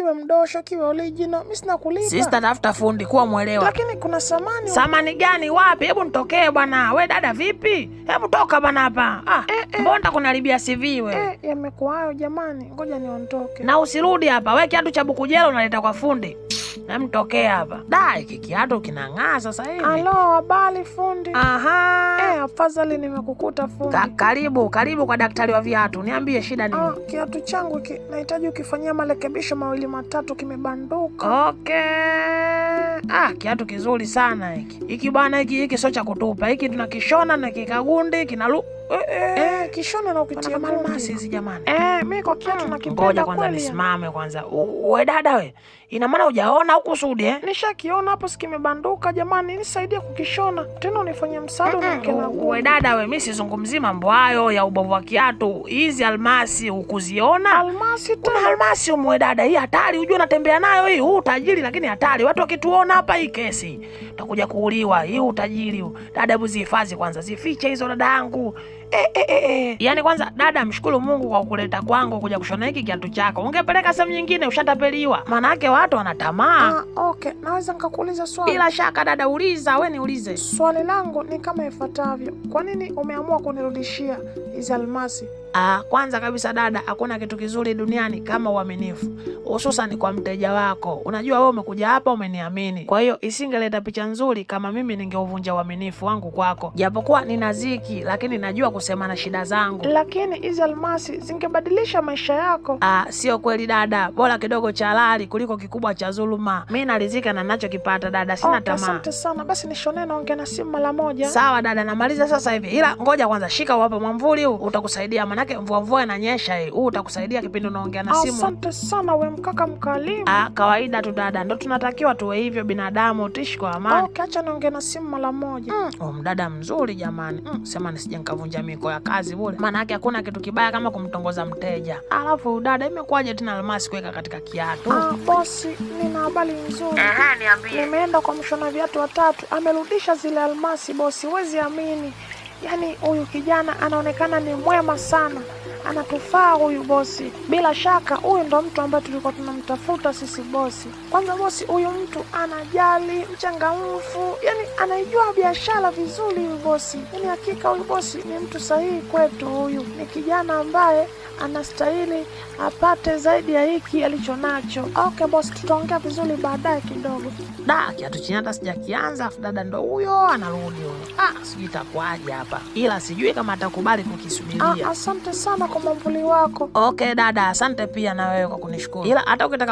kiwe mdosho, kiwe original, mimi sina kulipa. Sister, tafuta fundi, kuwa mwelewa. Lakini kuna samani. Samani gani wapi? Hebu nitokee bwana. We dada vipi? Hebu toka bwana hapa. Mbona kunaribia CV we? Yamekuwa hayo jamani. Ngoja niondoke. Na usirudi hapa. We kiatu cha Bukujelo unaleta kwa fundi. Na mtokee hapa. Hiki kiatu kinang'aa sasa hivi. Halo, habari fundi? Aha. Afadhali nimekukuta fundi. Karibu kwa daktari wa viatu. Niambie shida nini? Kiatu changu nahitaji ukifanyia marekebisho 2-3 kimebanduka. Okay. Kiatu kizuri sana hiki. Hiki bwana hiki sio cha kutupa. Hiki tunakishona na kikagundi kinalu. Kishona na ukitia malmasi hizi jamani. Mimi kwa kiatu nakipenda. Ngoja kwanza nisimame kwanza. We dada we. Ina maana hujaona au kusudi Nishakiona hapo kimebanduka jamani. Nisaidie kukishona. Tena unifanyie msaada na kila. We dada we, mimi sizungumzii mambo hayo ya ubovu wa kiatu. Hizi almasi ukuziona? Almasi tena. Kuna almasi umwe dada, hii hatari, unajua unatembea nayo hii. Huu utajiri lakini hatari. Watu wakituona hapa hii kesi utakuja kuuliwa. Hii utajiri huu. Dada hebu zihifadhi kwanza. Zifiche hizo dada yangu. Yaani kwanza dada, mshukuru Mungu kwa kuleta kwangu kuja kushona hiki kiatu chako. Ungepeleka sehemu nyingine ushatapeliwa. Maana yake watu wanatamaa. Okay, naweza nikakuuliza swali? Bila shaka dada, uliza. We niulize. Swali langu ni kama ifuatavyo. Kwa nini umeamua kunirudishia hizo almasi? Kwanza kabisa dada, hakuna kitu kizuri duniani kama uaminifu, hususan kwa mteja wako. Unajua wewe umekuja hapa umeniamini, kwa hiyo isingeleta picha nzuri kama mimi ningeuvunja uaminifu wangu kwako. Japokuwa ninaziki, lakini najua kusema na shida zangu. Lakini hizo almasi zingebadilisha maisha yako. Sio kweli dada, bora kidogo cha halali kuliko kikubwa cha dhuluma. Mimi naridhika na ninachokipata dada, sina tamaa. Asante sana. Basi nishonee na ongea na simu mara moja. Sawa dada, namaliza sasa hivi. Ila ngoja kwanza, shika hapa mwamvuli huu, utakusaidia manake mvua inanyesha hii. Huu utakusaidia kipindi unaongea na simu. Asante sana we mkaka mkalimu. Kawaida tu dada, ndo tunatakiwa tuwe hivyo binadamu, utishi kwa amani. Acha naongea na simu mara moja. Mdada mzuri jamani. Sema nisije nikavunja miko ya kazi bure. Maana yake hakuna kitu kibaya kama kumtongoza mteja. Alafu dada, imekuwaje tena almasi kuweka katika kiatu? Bosi, nina habari nzuri. Niambie. Nimeenda kwa mshona viatu 3, amerudisha zile almasi bosi, huwezi amini. Yaani huyu kijana anaonekana ni mwema sana. Anatufaa huyu bosi. Bila shaka huyu ndo mtu ambaye tulikuwa tunamtafuta sisi bosi. Kwanza bosi, huyu mtu anajali, mchangamfu, yani anaijua biashara vizuri huyu bosi. Yani hakika huyu bosi ni mtu sahihi kwetu. Huyu ni kijana ambaye anastahili apate zaidi ya hiki alichonacho. Okay bosi, tutaongea vizuri baadaye kidogo. Kiatu chenye hata sijakianza, dada ndo huyo anarudi huyo. Sijui itakuwaje hapa. Ila sijui kama atakubali kukisubiria. Asante sana kwa mwamvuli wako. Okay dada, asante pia na wewe kwa kunishukuru. Ila hata ukitaka